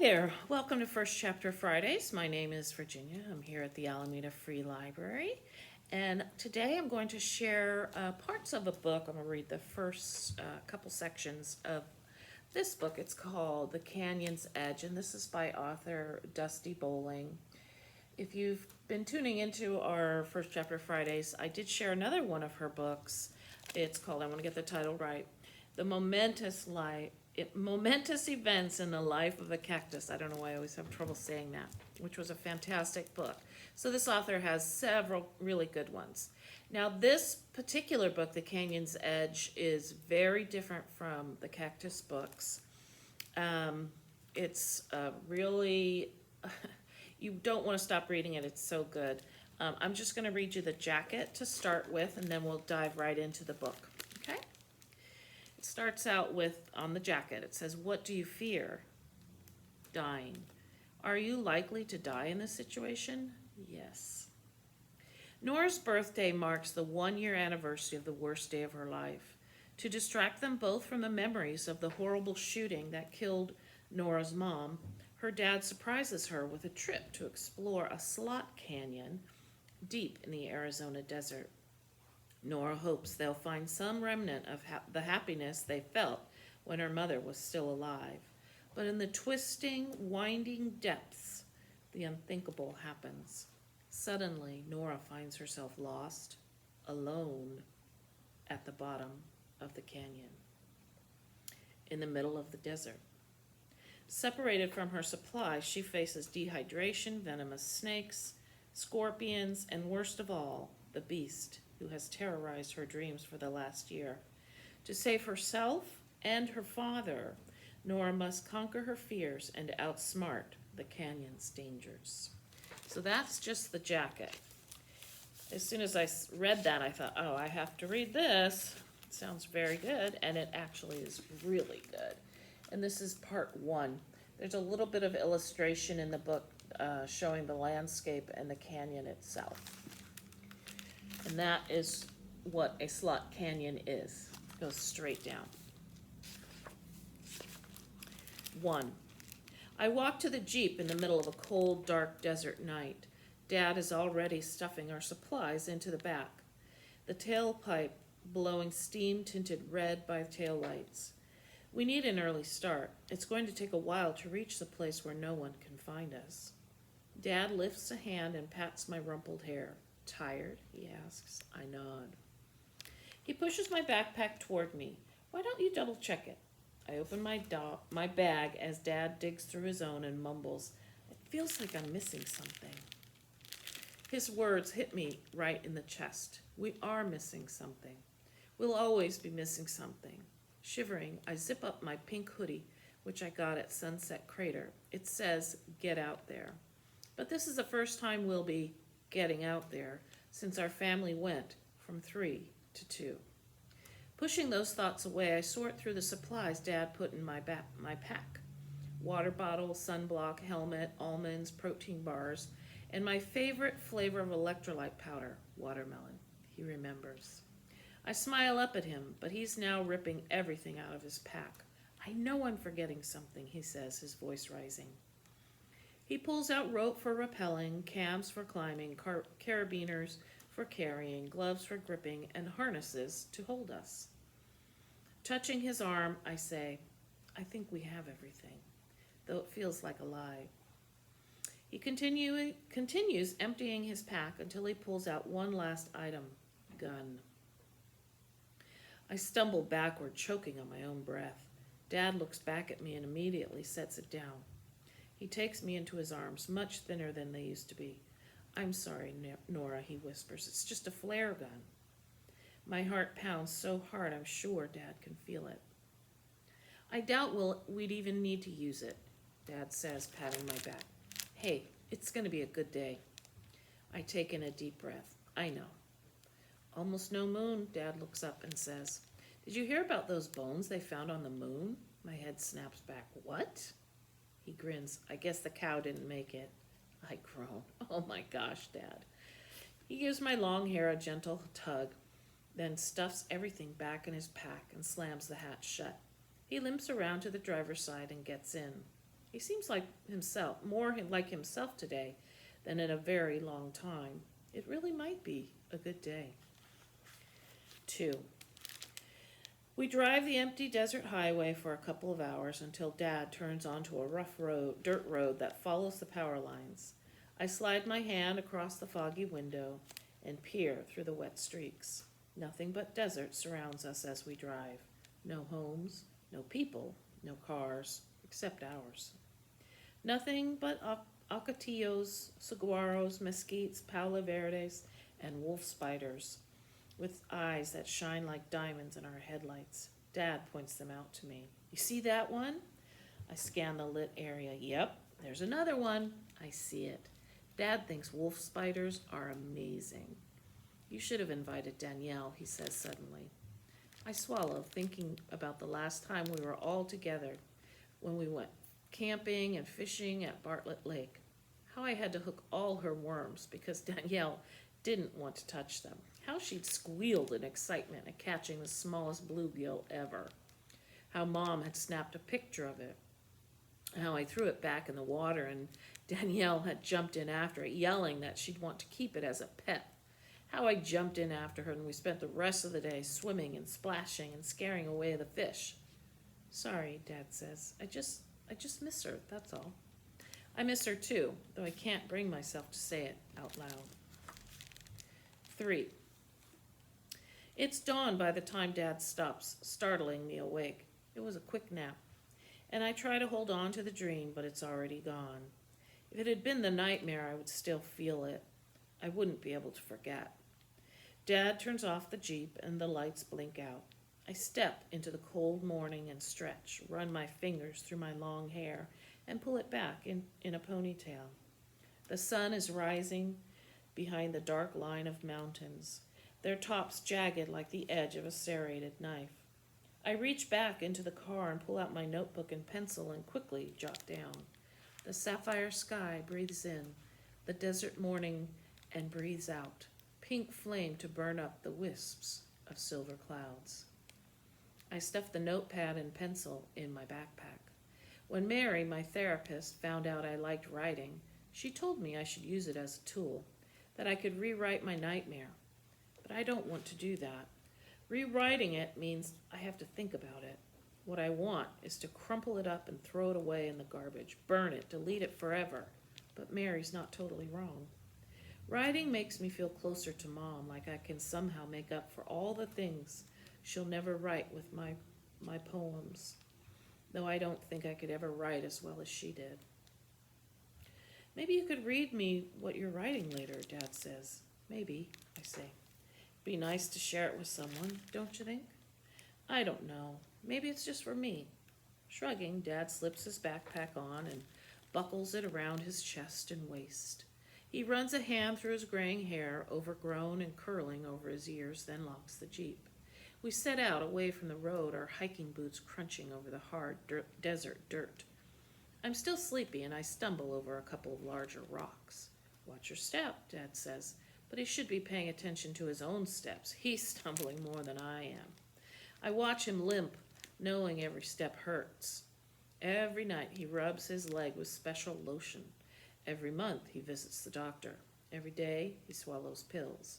there, welcome to First Chapter Fridays. My name is Virginia. I'm here at the Alameda Free Library, and today I'm going to share parts of a book. I'm going to read the first couple sections of this book. It's called The Canyon's Edge, and this is by author Dusti Bowling. If you've been tuning into our First Chapter Fridays, I did share another one of her books. It's called, I want to get the title right, The Momentous Events in the Life of a Cactus. I don't know why I always have trouble saying that, which was a fantastic book. So this author has several really good ones. Now this particular book, The Canyon's Edge, is very different from the Cactus books. It's really, you don't want to stop reading it. It's so good. I'm just going to read you the jacket to start with, and then we'll dive right into the book. Okay? Starts out with, on the jacket, it says, "What do you fear?" Dying. Are you likely to die in this situation? Yes. Nora's birthday marks the 1-year anniversary of the worst day of her life. To distract them both from the memories of the horrible shooting that killed Nora's mom, her dad surprises her with a trip to explore a slot canyon deep in the Arizona desert. Nora hopes they'll find some remnant of the happiness they felt when her mother was still alive. But in the twisting, winding depths, the unthinkable happens. Suddenly, Nora finds herself lost, alone, at the bottom of the canyon, in the middle of the desert. Separated from her supplies, she faces dehydration, venomous snakes, scorpions, and worst of all, the beast who has terrorized her dreams for the last year. To save herself and her father, Nora must conquer her fears and outsmart the canyon's dangers. So that's just the jacket. As soon as I read that, I thought, oh, I have to read this. It sounds very good, and it actually is really good. And this is part 1. There's a little bit of illustration in the book showing the landscape and the canyon itself. And that is what a slot canyon is. It goes straight down. 1. I walk to the Jeep in the middle of a cold, dark desert night. Dad is already stuffing our supplies into the back. The tailpipe blowing steam tinted red by taillights. We need an early start. It's going to take a while to reach the place where no one can find us. Dad lifts a hand and pats my rumpled hair. Tired? He asks. I nod. He pushes my backpack toward me. Why don't you double check it? I open my bag as Dad digs through his own and mumbles, "It feels like I'm missing something." His words hit me right in the chest. We are missing something. We'll always be missing something. Shivering, I zip up my pink hoodie, which I got at Sunset Crater. It says, "Get out there." But this is the first time we'll be getting out there since our family went from 3 to 2. Pushing those thoughts away, I sort through the supplies Dad put in my pack. Water bottle, sunblock, helmet, almonds, protein bars, and my favorite flavor of electrolyte powder, watermelon. He remembers. I smile up at him, but he's now ripping everything out of his pack. I know I'm forgetting something, he says, his voice rising. He pulls out rope for rappelling, cams for climbing, carabiners for carrying, gloves for gripping, and harnesses to hold us. Touching his arm, I say, I think we have everything, though it feels like a lie. He continues emptying his pack until he pulls out one last item, gun. I stumble backward, choking on my own breath. Dad looks back at me and immediately sets it down. He takes me into his arms, much thinner than they used to be. I'm sorry, Nora, he whispers. It's just a flare gun. My heart pounds so hard I'm sure Dad can feel it. I doubt we'd even need to use it, Dad says, patting my back. Hey, it's going to be a good day. I take in a deep breath. I know. Almost no moon, Dad looks up and says. Did you hear about those bones they found on the moon? My head snaps back. What? He grins. I guess the cow didn't make it. I groan. Oh my gosh, Dad. He gives my long hair a gentle tug, then stuffs everything back in his pack and slams the hatch shut. He limps around to the driver's side and gets in. He seems like himself, more like himself today than in a very long time. It really might be a good day. 2. We drive the empty desert highway for a couple of hours until Dad turns onto a rough dirt road that follows the power lines. I slide my hand across the foggy window and peer through the wet streaks. Nothing but desert surrounds us as we drive. No homes, no people, no cars, except ours. Nothing but ocotillos, saguaros, mesquites, paula verdes, and wolf spiders with eyes that shine like diamonds in our headlights. Dad points them out to me. You see that one? I scan the lit area. Yep, there's another one. I see it. Dad thinks wolf spiders are amazing. You should have invited Danielle, he says suddenly. I swallow, thinking about the last time we were all together when we went camping and fishing at Bartlett Lake. How I had to hook all her worms because Danielle didn't want to touch them. How she'd squealed in excitement at catching the smallest bluegill ever. How Mom had snapped a picture of it. How I threw it back in the water and Danielle had jumped in after it, yelling that she'd want to keep it as a pet. How I jumped in after her and we spent the rest of the day swimming and splashing and scaring away the fish. Sorry, Dad says. I just miss her, that's all. I miss her too, though I can't bring myself to say it out loud. 3. It's dawn by the time Dad stops, startling me awake. It was a quick nap, and I try to hold on to the dream, but it's already gone. If it had been the nightmare, I would still feel it. I wouldn't be able to forget. Dad turns off the Jeep, and the lights blink out. I step into the cold morning and stretch, run my fingers through my long hair, and pull it back in a ponytail. The sun is rising behind the dark line of mountains, their tops jagged like the edge of a serrated knife. I reach back into the car and pull out my notebook and pencil and quickly jot down. The sapphire sky breathes in, the desert morning, and breathes out, pink flame to burn up the wisps of silver clouds. I stuff the notepad and pencil in my backpack. When Mary, my therapist, found out I liked writing, she told me I should use it as a tool, that I could rewrite my nightmare. But I don't want to do that. Rewriting it means I have to think about it. What I want is to crumple it up and throw it away in the garbage, burn it, delete it forever. But Mary's not totally wrong. Writing makes me feel closer to Mom, like I can somehow make up for all the things she'll never write with my poems, though I don't think I could ever write as well as she did. Maybe you could read me what you're writing later, Dad says. Maybe, I say. Be nice to share it with someone, don't you think? I don't know. Maybe it's just for me. Shrugging, Dad slips his backpack on and buckles it around his chest and waist. He runs a hand through his graying hair, overgrown and curling over his ears, then locks the Jeep. We set out away from the road, our hiking boots crunching over the hard desert dirt. I'm still sleepy and I stumble over a couple of larger rocks. Watch your step, Dad says, but he should be paying attention to his own steps. He's stumbling more than I am. I watch him limp, knowing every step hurts. Every night he rubs his leg with special lotion. Every month he visits the doctor. Every day he swallows pills.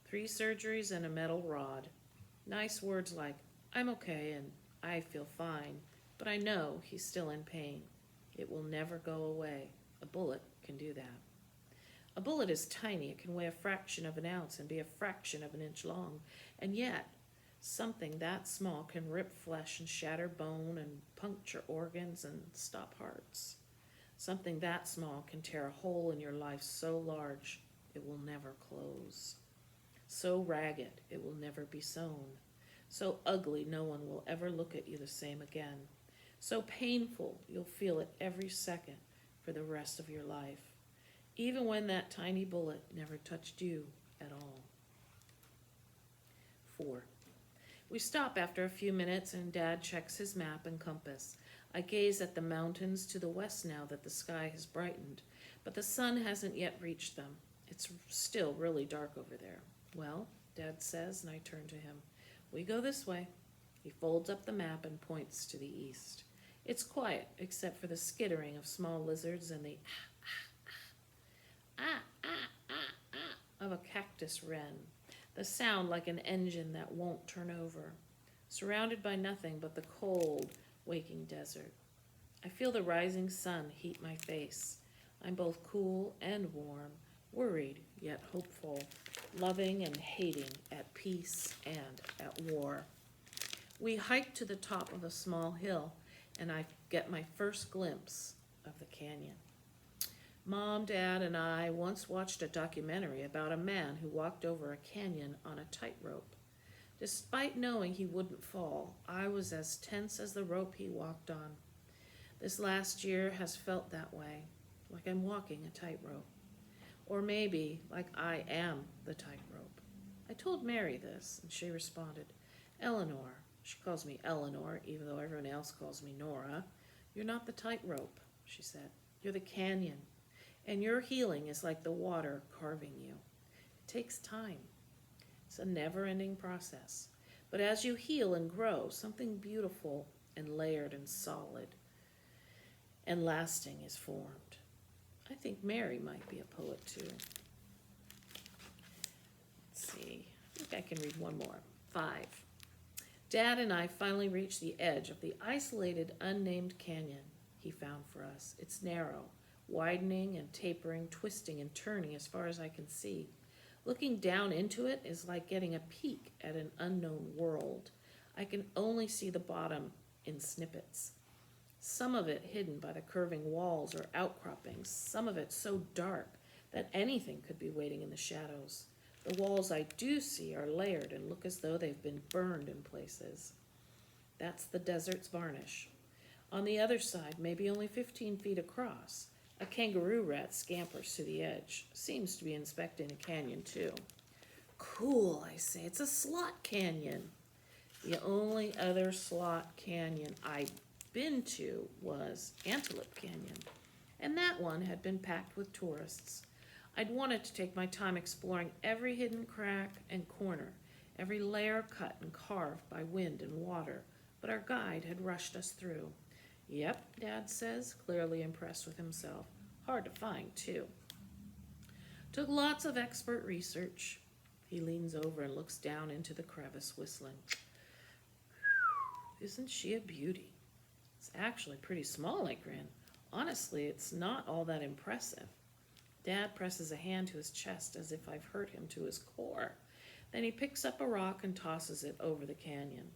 3 surgeries and a metal rod. Nice words like, I'm okay and I feel fine, but I know he's still in pain. It will never go away. A bullet can do that. A bullet is tiny. It can weigh a fraction of an ounce and be a fraction of an inch long. And yet, something that small can rip flesh and shatter bone and puncture organs and stop hearts. Something that small can tear a hole in your life so large it will never close. So ragged it will never be sewn. So ugly no one will ever look at you the same again. So painful you'll feel it every second for the rest of your life, even when that tiny bullet never touched you at all. 4. We stop after a few minutes and Dad checks his map and compass. I gaze at the mountains to the west now that the sky has brightened, but the sun hasn't yet reached them. It's still really dark over there. Well, Dad says, and I turn to him. We go this way. He folds up the map and points to the east. It's quiet, except for the skittering of small lizards and the ah, ah, ah, ah of a cactus wren, the sound like an engine that won't turn over, surrounded by nothing but the cold, waking desert. I feel the rising sun heat my face. I'm both cool and warm, worried yet hopeful, loving and hating, at peace and at war. We hike to the top of a small hill, and I get my first glimpse of the canyon. Mom, Dad, and I once watched a documentary about a man who walked over a canyon on a tightrope. Despite knowing he wouldn't fall, I was as tense as the rope he walked on. This last year has felt that way, like I'm walking a tightrope. Or maybe like I am the tightrope. I told Mary this, and she responded, Eleanor, she calls me Eleanor, even though everyone else calls me Nora, you're not the tightrope, she said. You're the canyon. And your healing is like the water carving you. It takes time. It's a never-ending process. But as you heal and grow, something beautiful and layered and solid and lasting is formed. I think Mary might be a poet too. Let's see. I think I can read one more. 5. Dad and I finally reached the edge of the isolated, unnamed canyon he found for us. It's narrow, widening and tapering, twisting and turning as far as I can see. Looking down into it is like getting a peek at an unknown world. I can only see the bottom in snippets. Some of it hidden by the curving walls or outcroppings, some of it so dark that anything could be waiting in the shadows. The walls I do see are layered and look as though they've been burned in places. That's the desert's varnish. On the other side, maybe only 15 feet across, a kangaroo rat scampers to the edge. Seems to be inspecting a canyon too. Cool, I say. It's a slot canyon. The only other slot canyon I've been to was Antelope Canyon, and that one had been packed with tourists. I'd wanted to take my time exploring every hidden crack and corner, every layer cut and carved by wind and water, but our guide had rushed us through. Yep, Dad says, clearly impressed with himself. Hard to find, too. Took lots of expert research. He leans over and looks down into the crevice, whistling. Isn't she a beauty? It's actually pretty small, I grin. Honestly, it's not all that impressive. Dad presses a hand to his chest as if I've hurt him to his core. Then he picks up a rock and tosses it over the canyon.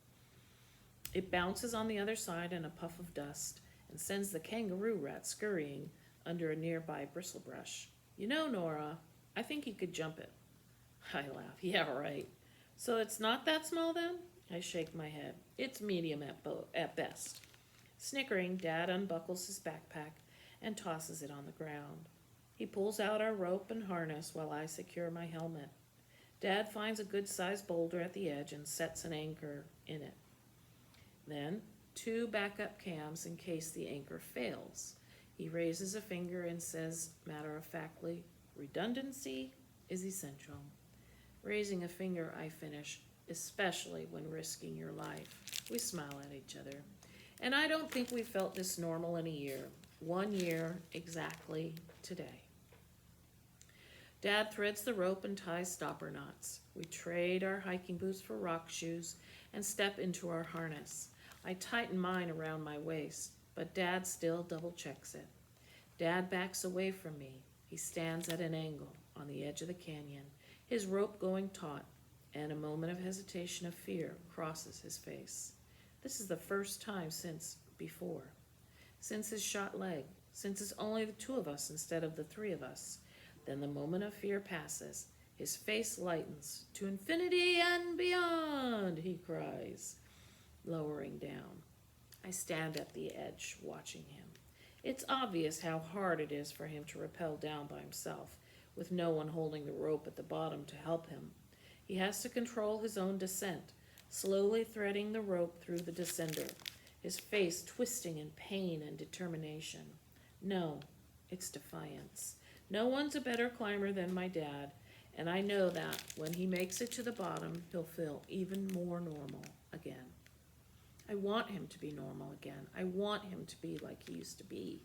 It bounces on the other side in a puff of dust and sends the kangaroo rat scurrying under a nearby bristlebrush. You know, Nora, I think you could jump it. I laugh. Yeah, right. So it's not that small then? I shake my head. It's medium at best. Snickering, Dad unbuckles his backpack and tosses it on the ground. He pulls out our rope and harness while I secure my helmet. Dad finds a good-sized boulder at the edge and sets an anchor in it. Then, 2 backup cams in case the anchor fails. He raises a finger and says, matter-of-factly, redundancy is essential. Raising a finger, I finish, especially when risking your life. We smile at each other. And I don't think we felt this normal in a year. 1 year exactly today. Dad threads the rope and ties stopper knots. We trade our hiking boots for rock shoes and step into our harness. I tighten mine around my waist, but Dad still double checks it. Dad backs away from me. He stands at an angle on the edge of the canyon, his rope going taut, and a moment of hesitation of fear crosses his face. This is the first time since before. Since his shot leg. Since it's only the 2 of us instead of the 3 of us. Then the moment of fear passes. His face lightens. To infinity and beyond, he cries, lowering down. I stand at the edge, watching him. It's obvious how hard it is for him to rappel down by himself, with no one holding the rope at the bottom to help him. He has to control his own descent, slowly threading the rope through the descender, his face twisting in pain and determination. No, it's defiance. No one's a better climber than my dad, and I know that when he makes it to the bottom, he'll feel even more normal again. I want him to be normal again. I want him to be like he used to be.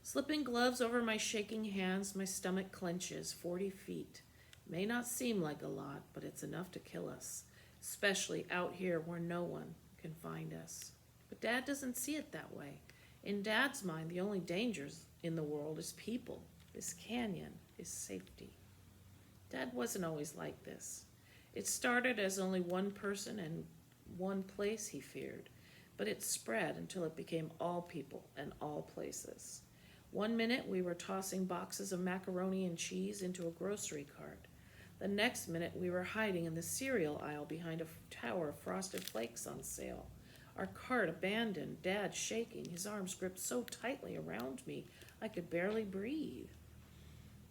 Slipping gloves over my shaking hands, my stomach clenches. 40 feet. May not seem like a lot, but it's enough to kill us, especially out here where no one can find us. But Dad doesn't see it that way. In Dad's mind, the only dangers in the world is people. This canyon is safety. Dad wasn't always like this. It started as only one person and one place he feared, but it spread until it became all people and all places. One minute we were tossing boxes of macaroni and cheese into a grocery cart. The next minute we were hiding in the cereal aisle behind a tower of Frosted Flakes on sale. Our cart abandoned, Dad shaking, his arms gripped so tightly around me I could barely breathe.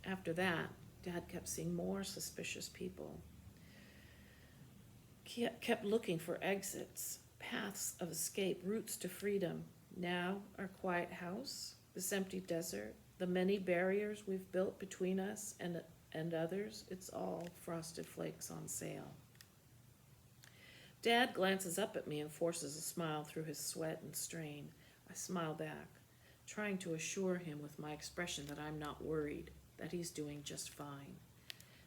After that, Dad kept seeing more suspicious people. He kept looking for exits, paths of escape, routes to freedom. Now, our quiet house, this empty desert, the many barriers we've built between us and others, it's all Frosted Flakes on sale. Dad glances up at me and forces a smile through his sweat and strain. I smile back, trying to assure him with my expression that I'm not worried, that he's doing just fine.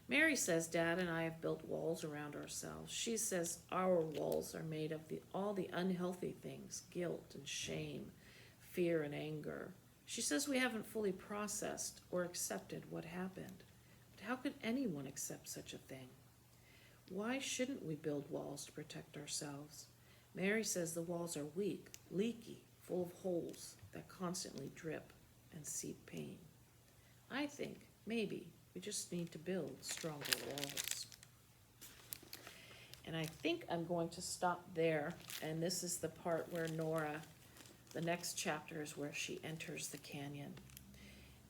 Mary says Dad and I have built walls around ourselves. She says our walls are made of all the unhealthy things, guilt and shame, fear and anger. She says we haven't fully processed or accepted what happened. But how could anyone accept such a thing? Why shouldn't we build walls to protect ourselves? Mary says the walls are weak, leaky, full of holes that constantly drip and seep pain. I think maybe we just need to build stronger walls. And I think I'm going to stop there. And this is the part where Nora, the next chapter is where she enters the canyon.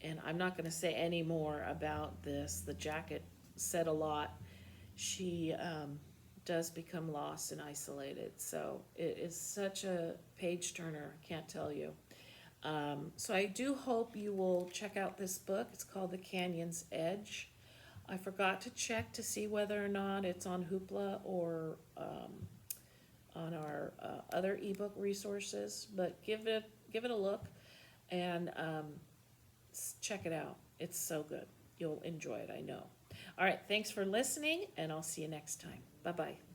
And I'm not going to say any more about this. The jacket said a lot. She does become lost and isolated. So it is such a page turner, I can't tell you. So I do hope you will check out this book. It's called The Canyon's Edge. I forgot to check to see whether or not it's on Hoopla or on our other ebook resources, but give it a look and check it out. It's so good. You'll enjoy it, I know. All right, thanks for listening, and I'll see you next time. Bye-bye.